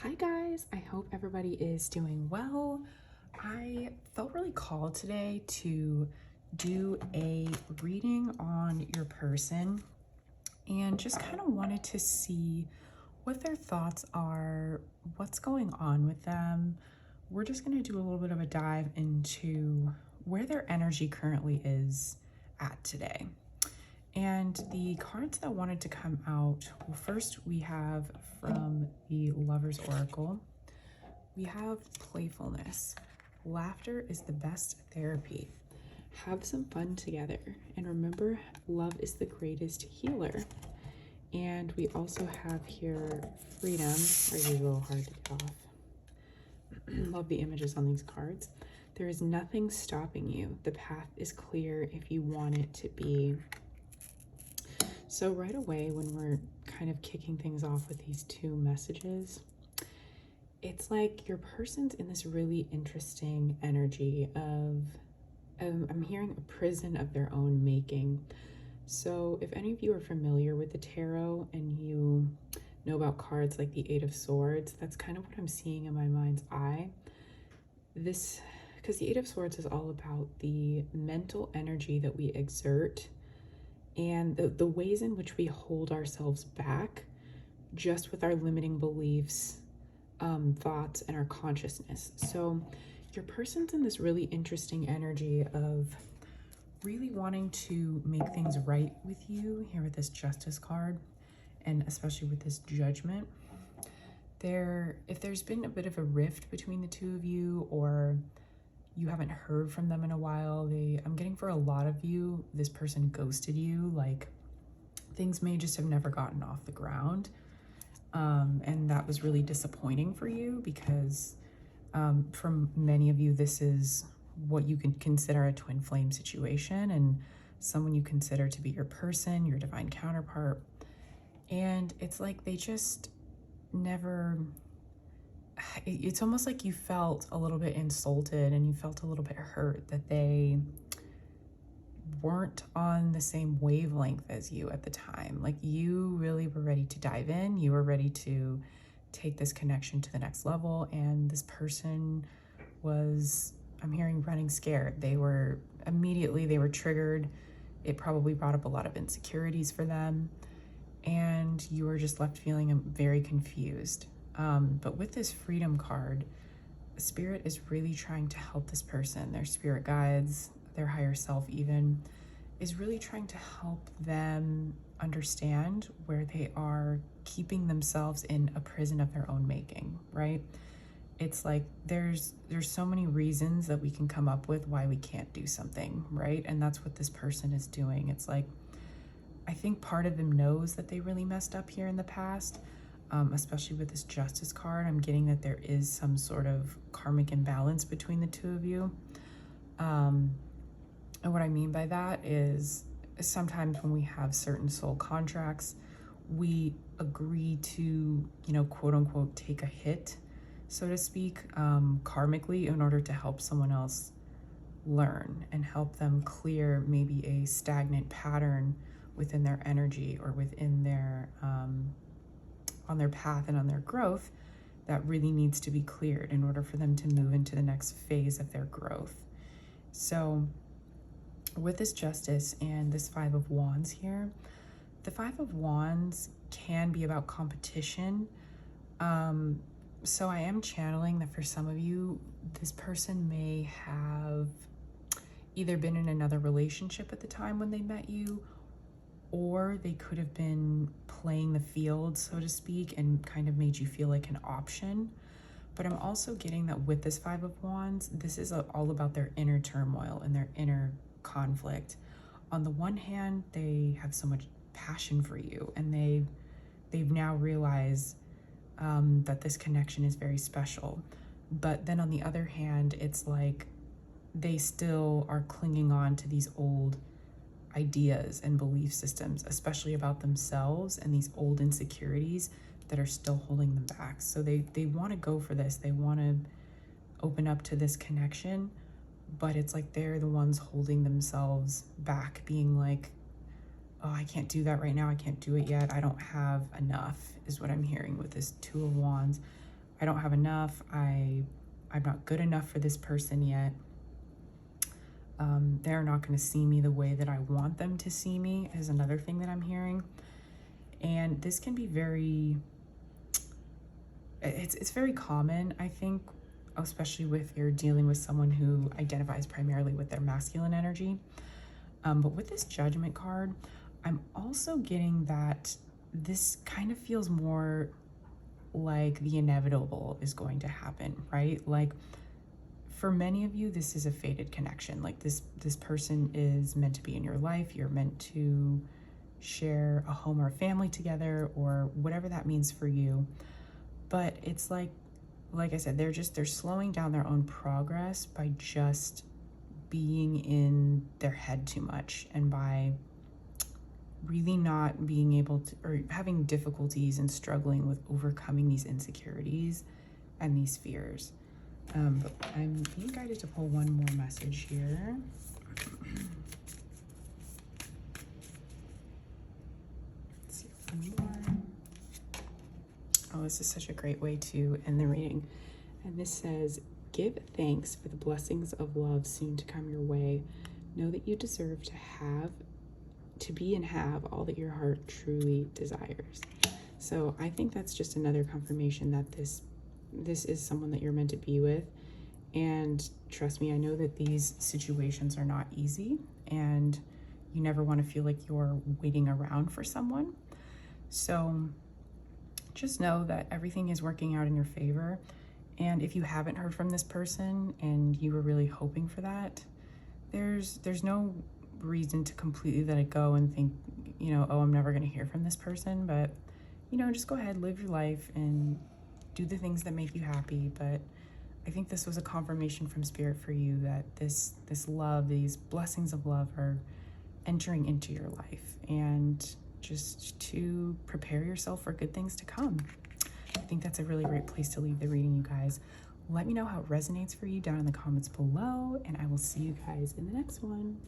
Hi guys, I hope everybody is doing well. I felt really called today to do a reading on your person and just kind of wanted to see what their thoughts are, what's going on with them. We're just going to do a little bit of a dive into where their energy currently is at today. And the cards that wanted to come out, well, first we have from the Lover's Oracle, we have playfulness. Laughter is the best therapy. Have some fun together. And remember, love is the greatest healer. And we also have here freedom. Are you a little hard to get off? Love the images on these cards. There is nothing stopping you. The path is clear if you want it to be. So right away, when we're kind of kicking things off with these two messages, it's like your person's in this really interesting energy of, I'm hearing a prison of their own making. So if any of you are familiar with the tarot and you know about cards like the Eight of Swords, that's kind of what I'm seeing in my mind's eye. Because the Eight of Swords is all about the mental energy that we exert and the ways in which we hold ourselves back just with our limiting beliefs, thoughts, and our consciousness. So your person's in this really interesting energy of really wanting to make things right with you here with this Justice card, and especially with this Judgment. If there's been a bit of a rift between the two of you, or you haven't heard from them in a while, I'm getting for a lot of you, this person ghosted you. Like, things may just have never gotten off the ground. And that was really disappointing for you because for many of you, this is what you can consider a twin flame situation and someone you consider to be your person, your divine counterpart. And it's like they just never, it's almost like you felt a little bit insulted and you felt a little bit hurt that they weren't on the same wavelength as you at the time. Like, you really were ready to dive in. You were ready to take this connection to the next level. And this person was, I'm hearing, running scared. They were triggered. It probably brought up a lot of insecurities for them. And you were just left feeling very confused. But with this freedom card, Spirit is really trying to help this person. Their spirit guides, their higher self even, is really trying to help them understand where they are keeping themselves in a prison of their own making, right? It's like there's so many reasons that we can come up with why we can't do something, right? And that's what this person is doing. It's like, I think part of them knows that they really messed up here in the past, especially with this Justice card. I'm getting that there is some sort of karmic imbalance between the two of you. And what I mean by that is sometimes when we have certain soul contracts, we agree to, quote unquote, take a hit, so to speak, karmically, in order to help someone else learn and help them clear maybe a stagnant pattern within their energy or within their, on their path and on their growth that really needs to be cleared in order for them to move into the next phase of their growth. So with this Justice and this Five of Wands here, the Five of Wands can be about competition. So I am channeling that for some of you, this person may have either been in another relationship at the time when they met you, or they could have been playing the field, so to speak, and kind of made you feel like an option. But I'm also getting that with this Five of Wands, this is all about their inner turmoil and their inner conflict. On the one hand, they have so much passion for you, and they've now realized that this connection is very special. But then on the other hand, it's like they still are clinging on to these old ideas and belief systems, especially about themselves, and these old insecurities that are still holding them back. So they want to go for this. They want to open up to this connection, but it's like they're the ones holding themselves back, being like, oh, I can't do that right now. I can't do it yet. I don't have enough, is what I'm hearing with this Two of Wands. I don't have enough. I'm not good enough for this person yet. They're not going to see me the way that I want them to see me is another thing that I'm hearing. And this can be it's very common, I think, especially if you're dealing with someone who identifies primarily with their masculine energy. But with this Judgment card, I'm also getting that this kind of feels more like the inevitable is going to happen, right? Like, for many of you, this is a fated connection. Like this person is meant to be in your life. You're meant to share a home or a family together, or whatever that means for you. But it's like I said, they're slowing down their own progress by just being in their head too much, and by really not being able to, or having difficulties and struggling with overcoming these insecurities and these fears. But I'm being guided to pull one more message here. Let's see, one more. Oh, this is such a great way to end the reading. And this says, give thanks for the blessings of love soon to come your way. Know that you deserve to be and have all that your heart truly desires. So I think that's just another confirmation that this is someone that you're meant to be with. And trust me, I know that these situations are not easy, and you never want to feel like you're waiting around for someone. So just know that everything is working out in your favor. And if you haven't heard from this person and you were really hoping for that, there's no reason to completely let it go and think, oh, I'm never going to hear from this person. But, just go ahead, live your life and do the things that make you happy. But I think this was a confirmation from Spirit for you that this love, these blessings of love are entering into your life, and just to prepare yourself for good things to come. I think that's a really great place to leave the reading, you guys. Let me know how it resonates for you down in the comments below, and I will see you guys in the next one.